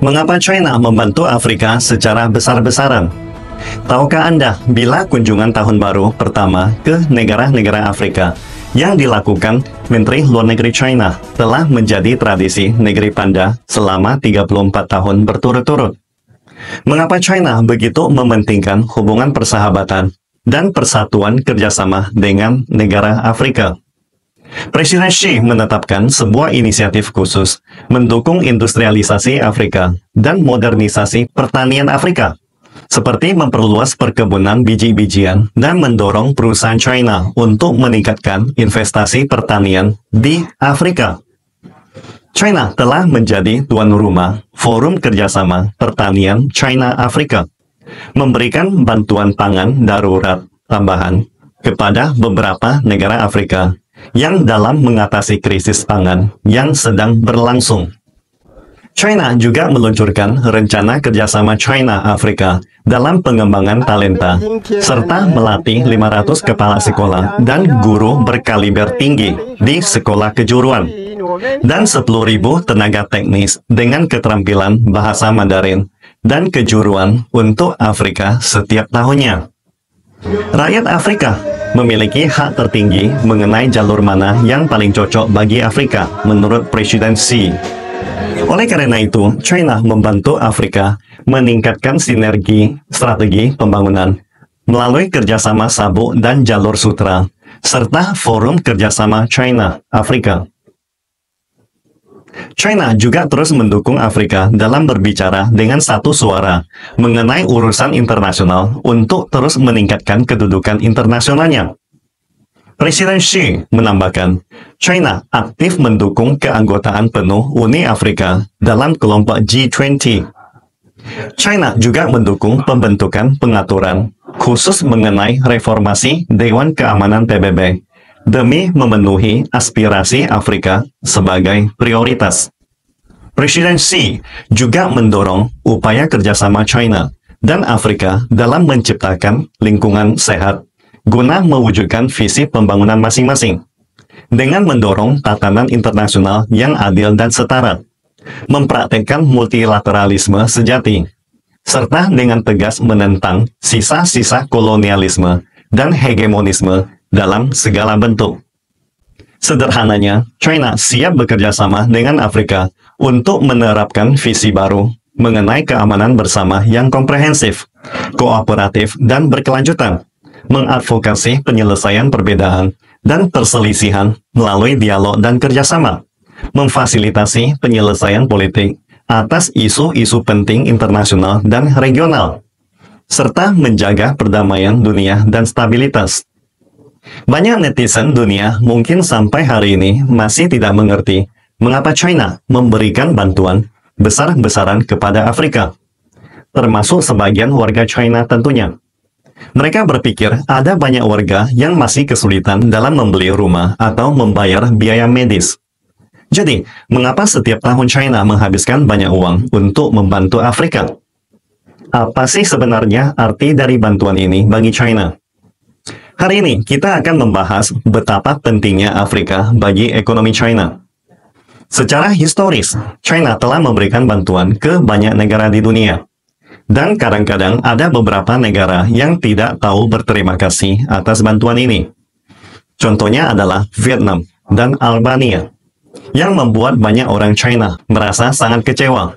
Mengapa China membantu Afrika secara besar-besaran? Tahukah Anda bila kunjungan tahun baru pertama ke negara-negara Afrika yang dilakukan Menteri Luar Negeri China telah menjadi tradisi negeri panda selama 34 tahun berturut-turut? Mengapa China begitu mementingkan hubungan persahabatan dan persatuan kerjasama dengan negara Afrika? Presiden Xi menetapkan sebuah inisiatif khusus mendukung industrialisasi Afrika dan modernisasi pertanian Afrika, seperti memperluas perkebunan biji-bijian dan mendorong perusahaan China untuk meningkatkan investasi pertanian di Afrika. China telah menjadi tuan rumah Forum Kerjasama Pertanian China-Afrika, memberikan bantuan pangan darurat tambahan kepada beberapa negara Afrika yang dalam mengatasi krisis pangan yang sedang berlangsung. China juga meluncurkan rencana kerjasama China-Afrika dalam pengembangan talenta, serta melatih 500 kepala sekolah dan guru berkaliber tinggi di sekolah kejuruan, dan 10.000 tenaga teknis dengan keterampilan bahasa Mandarin dan kejuruan untuk Afrika setiap tahunnya. Rakyat Afrika memiliki hak tertinggi mengenai jalur mana yang paling cocok bagi Afrika menurut Presiden Xi. Oleh karena itu, China membantu Afrika meningkatkan sinergi strategi pembangunan melalui kerjasama sabuk dan jalur sutra, serta Forum Kerjasama China-Afrika. China juga terus mendukung Afrika dalam berbicara dengan satu suara mengenai urusan internasional untuk terus meningkatkan kedudukan internasionalnya. Presiden Xi menambahkan, China aktif mendukung keanggotaan penuh Uni Afrika dalam kelompok G20. China juga mendukung pembentukan pengaturan khusus mengenai reformasi Dewan Keamanan PBB demi memenuhi aspirasi Afrika sebagai prioritas. Presiden Xi juga mendorong upaya kerjasama China dan Afrika dalam menciptakan lingkungan sehat guna mewujudkan visi pembangunan masing-masing, dengan mendorong tatanan internasional yang adil dan setara, mempraktekkan multilateralisme sejati, serta dengan tegas menentang sisa-sisa kolonialisme dan hegemonisme dalam segala bentuk. Sederhananya, China siap bekerja sama dengan Afrika untuk menerapkan visi baru mengenai keamanan bersama yang komprehensif, kooperatif, dan berkelanjutan, mengadvokasi penyelesaian perbedaan dan perselisihan melalui dialog dan kerjasama, memfasilitasi penyelesaian politik atas isu-isu penting internasional dan regional, serta menjaga perdamaian dunia dan stabilitas. Banyak netizen dunia mungkin sampai hari ini masih tidak mengerti mengapa China memberikan bantuan besar-besaran kepada Afrika, termasuk sebagian warga China tentunya. Mereka berpikir ada banyak warga yang masih kesulitan dalam membeli rumah atau membayar biaya medis. Jadi, mengapa setiap tahun China menghabiskan banyak uang untuk membantu Afrika? Apa sih sebenarnya arti dari bantuan ini bagi China? Hari ini kita akan membahas betapa pentingnya Afrika bagi ekonomi China. Secara historis, China telah memberikan bantuan ke banyak negara di dunia. Dan kadang-kadang ada beberapa negara yang tidak tahu berterima kasih atas bantuan ini. Contohnya adalah Vietnam dan Albania, yang membuat banyak orang China merasa sangat kecewa.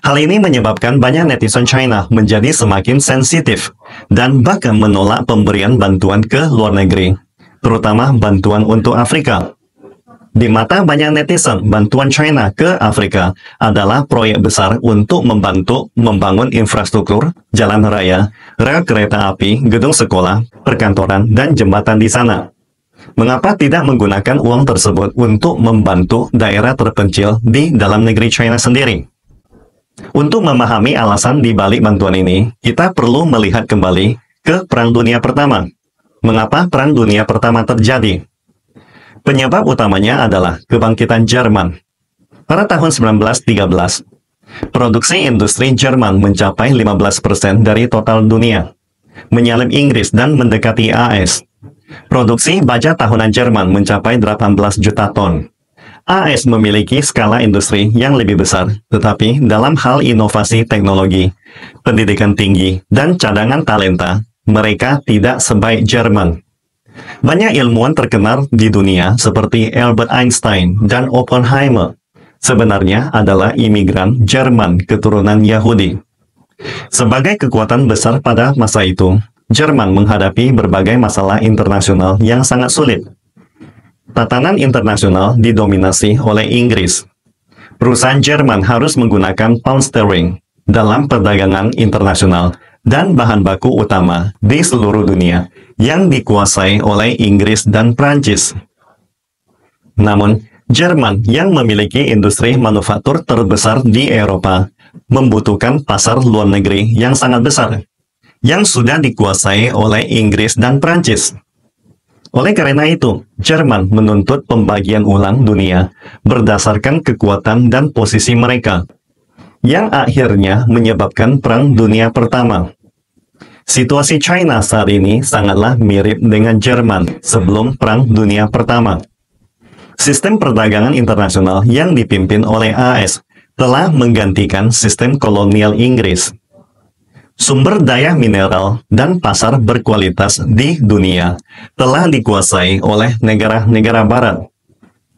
Hal ini menyebabkan banyak netizen China menjadi semakin sensitif dan bahkan menolak pemberian bantuan ke luar negeri, terutama bantuan untuk Afrika. Di mata banyak netizen, bantuan China ke Afrika adalah proyek besar untuk membantu membangun infrastruktur, jalan raya, rel kereta api, gedung sekolah, perkantoran, dan jembatan di sana. Mengapa tidak menggunakan uang tersebut untuk membantu daerah terpencil di dalam negeri China sendiri? Untuk memahami alasan di balik bantuan ini, kita perlu melihat kembali ke Perang Dunia Pertama. Mengapa Perang Dunia Pertama terjadi? Penyebab utamanya adalah kebangkitan Jerman. Pada tahun 1913, produksi industri Jerman mencapai 15% dari total dunia, menyalip Inggris dan mendekati AS. Produksi baja tahunan Jerman mencapai 18 juta ton. AS memiliki skala industri yang lebih besar, tetapi dalam hal inovasi teknologi, pendidikan tinggi, dan cadangan talenta, mereka tidak sebaik Jerman. Banyak ilmuwan terkenal di dunia seperti Albert Einstein dan Oppenheimer sebenarnya adalah imigran Jerman keturunan Yahudi. Sebagai kekuatan besar pada masa itu, Jerman menghadapi berbagai masalah internasional yang sangat sulit. Tatanan internasional didominasi oleh Inggris. Perusahaan Jerman harus menggunakan pound sterling dalam perdagangan internasional dan bahan baku utama di seluruh dunia yang dikuasai oleh Inggris dan Prancis. Namun, Jerman yang memiliki industri manufaktur terbesar di Eropa membutuhkan pasar luar negeri yang sangat besar, yang sudah dikuasai oleh Inggris dan Prancis. Oleh karena itu, Jerman menuntut pembagian ulang dunia berdasarkan kekuatan dan posisi mereka, yang akhirnya menyebabkan Perang Dunia Pertama. Situasi China saat ini sangatlah mirip dengan Jerman sebelum Perang Dunia Pertama. Sistem perdagangan internasional yang dipimpin oleh AS telah menggantikan sistem kolonial Inggris. Sumber daya mineral dan pasar berkualitas di dunia telah dikuasai oleh negara-negara barat,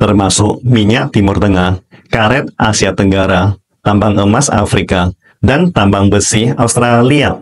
termasuk minyak Timur Tengah, karet Asia Tenggara, tambang emas Afrika, dan tambang besi Australia.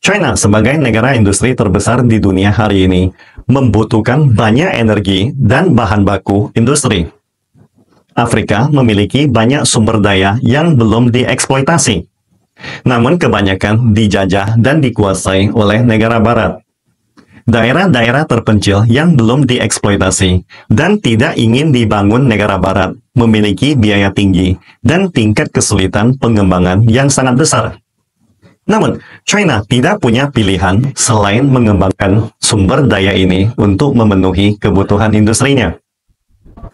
China sebagai negara industri terbesar di dunia hari ini membutuhkan banyak energi dan bahan baku industri. Afrika memiliki banyak sumber daya yang belum dieksploitasi, namun kebanyakan dijajah dan dikuasai oleh negara barat. Daerah-daerah terpencil yang belum dieksploitasi dan tidak ingin dibangun negara barat memiliki biaya tinggi dan tingkat kesulitan pengembangan yang sangat besar. Namun, China tidak punya pilihan selain mengembangkan sumber daya ini untuk memenuhi kebutuhan industrinya.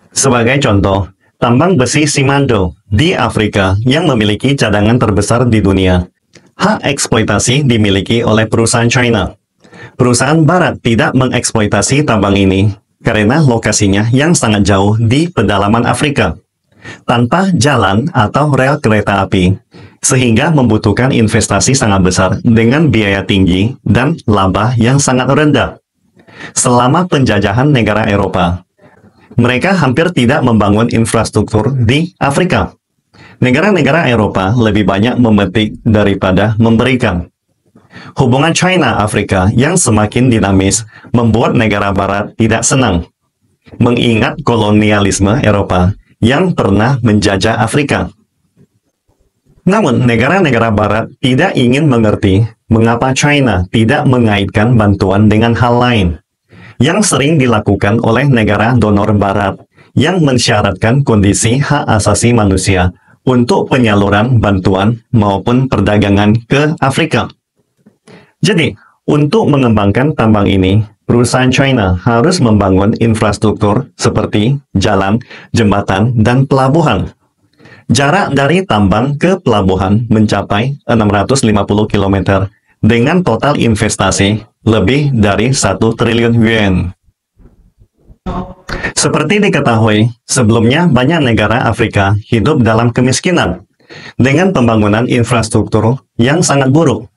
Sebagai contoh, tambang besi Simandou di Afrika yang memiliki cadangan terbesar di dunia. Hak eksploitasi dimiliki oleh perusahaan China. Perusahaan barat tidak mengeksploitasi tambang ini karena lokasinya yang sangat jauh di pedalaman Afrika, tanpa jalan atau rel kereta api, sehingga membutuhkan investasi sangat besar dengan biaya tinggi dan laba yang sangat rendah. Selama penjajahan negara Eropa, mereka hampir tidak membangun infrastruktur di Afrika. Negara-negara Eropa lebih banyak memetik daripada memberikan. Hubungan China-Afrika yang semakin dinamis membuat negara barat tidak senang, mengingat kolonialisme Eropa yang pernah menjajah Afrika. Namun, negara-negara barat tidak ingin mengerti mengapa China tidak mengaitkan bantuan dengan hal lain yang sering dilakukan oleh negara donor barat yang mensyaratkan kondisi hak asasi manusia untuk penyaluran bantuan maupun perdagangan ke Afrika. Jadi, untuk mengembangkan tambang ini, perusahaan China harus membangun infrastruktur seperti jalan, jembatan, dan pelabuhan. Jarak dari tambang ke pelabuhan mencapai 650 km dengan total investasi lebih dari 1 triliun yuan. Seperti diketahui, sebelumnya banyak negara Afrika hidup dalam kemiskinan dengan pembangunan infrastruktur yang sangat buruk.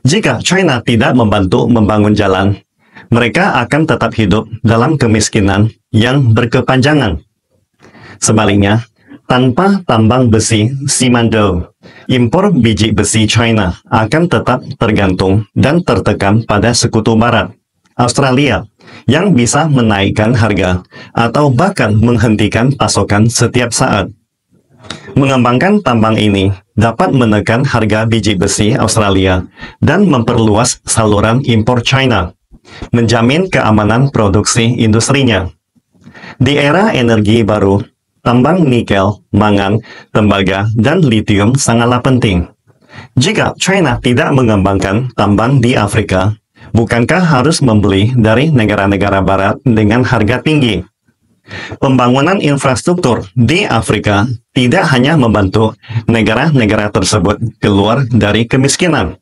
Jika China tidak membantu membangun jalan, mereka akan tetap hidup dalam kemiskinan yang berkepanjangan. Sebaliknya, tanpa tambang besi Simandou, impor biji besi China akan tetap tergantung dan tertekan pada sekutu barat, Australia, yang bisa menaikkan harga atau bahkan menghentikan pasokan setiap saat. Mengembangkan tambang ini dapat menekan harga biji besi Australia dan memperluas saluran impor China, menjamin keamanan produksi industrinya. Di era energi baru, tambang nikel, mangan, tembaga, dan litium sangatlah penting. Jika China tidak mengembangkan tambang di Afrika, bukankah harus membeli dari negara-negara barat dengan harga tinggi? Pembangunan infrastruktur di Afrika tidak hanya membantu negara-negara tersebut keluar dari kemiskinan,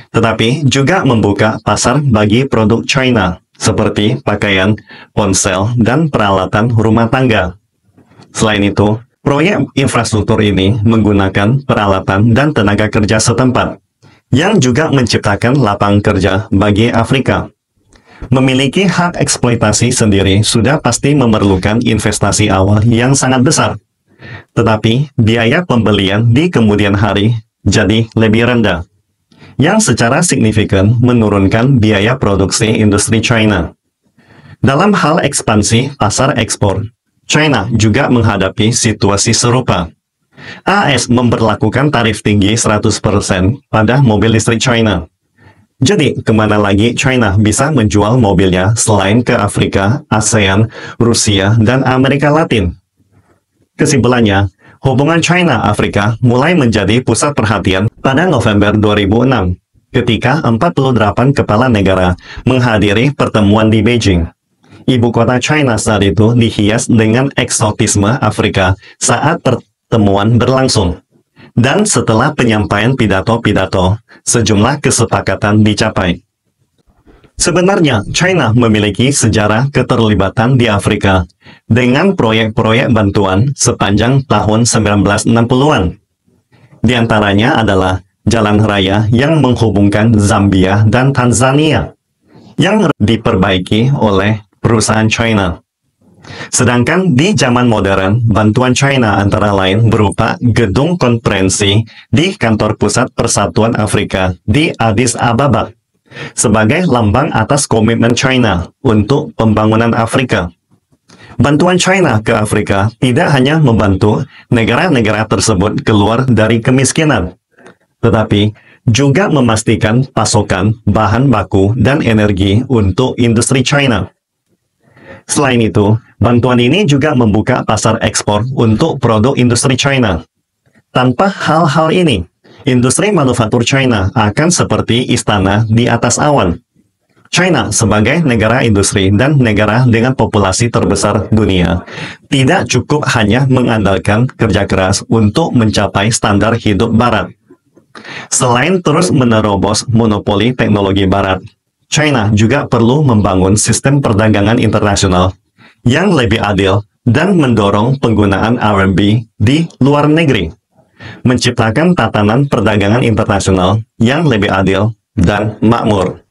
tetapi juga membuka pasar bagi produk China seperti pakaian, ponsel, dan peralatan rumah tangga. Selain itu, proyek infrastruktur ini menggunakan peralatan dan tenaga kerja setempat, yang juga menciptakan lapangan kerja bagi Afrika. Memiliki hak eksploitasi sendiri sudah pasti memerlukan investasi awal yang sangat besar. Tetapi, biaya pembelian di kemudian hari jadi lebih rendah, yang secara signifikan menurunkan biaya produksi industri China. Dalam hal ekspansi pasar ekspor, China juga menghadapi situasi serupa. AS memberlakukan tarif tinggi 100% pada mobil listrik China. Jadi, kemana lagi China bisa menjual mobilnya selain ke Afrika, ASEAN, Rusia, dan Amerika Latin? Kesimpulannya, hubungan China-Afrika mulai menjadi pusat perhatian pada November 2006, ketika 48 kepala negara menghadiri pertemuan di Beijing. Ibu kota China saat itu dihias dengan eksotisme Afrika saat pertemuan berlangsung. Dan setelah penyampaian pidato-pidato, sejumlah kesepakatan dicapai. Sebenarnya, China memiliki sejarah keterlibatan di Afrika dengan proyek-proyek bantuan sepanjang tahun 1960-an. Di antaranya adalah jalan raya yang menghubungkan Zambia dan Tanzania, yang diperbaiki oleh perusahaan China. Sedangkan di zaman modern, bantuan China antara lain berupa gedung konferensi di kantor pusat Persatuan Afrika di Addis Ababa, sebagai lambang atas komitmen China untuk pembangunan Afrika. Bantuan China ke Afrika tidak hanya membantu negara-negara tersebut keluar dari kemiskinan, tetapi juga memastikan pasokan bahan baku dan energi untuk industri China. Selain itu, bantuan ini juga membuka pasar ekspor untuk produk industri China. Tanpa hal-hal ini, industri manufaktur China akan seperti istana di atas awan. China sebagai negara industri dan negara dengan populasi terbesar dunia, tidak cukup hanya mengandalkan kerja keras untuk mencapai standar hidup Barat. Selain terus menerobos monopoli teknologi Barat, China juga perlu membangun sistem perdagangan internasional yang lebih adil dan mendorong penggunaan RMB di luar negeri, menciptakan tatanan perdagangan internasional yang lebih adil dan makmur.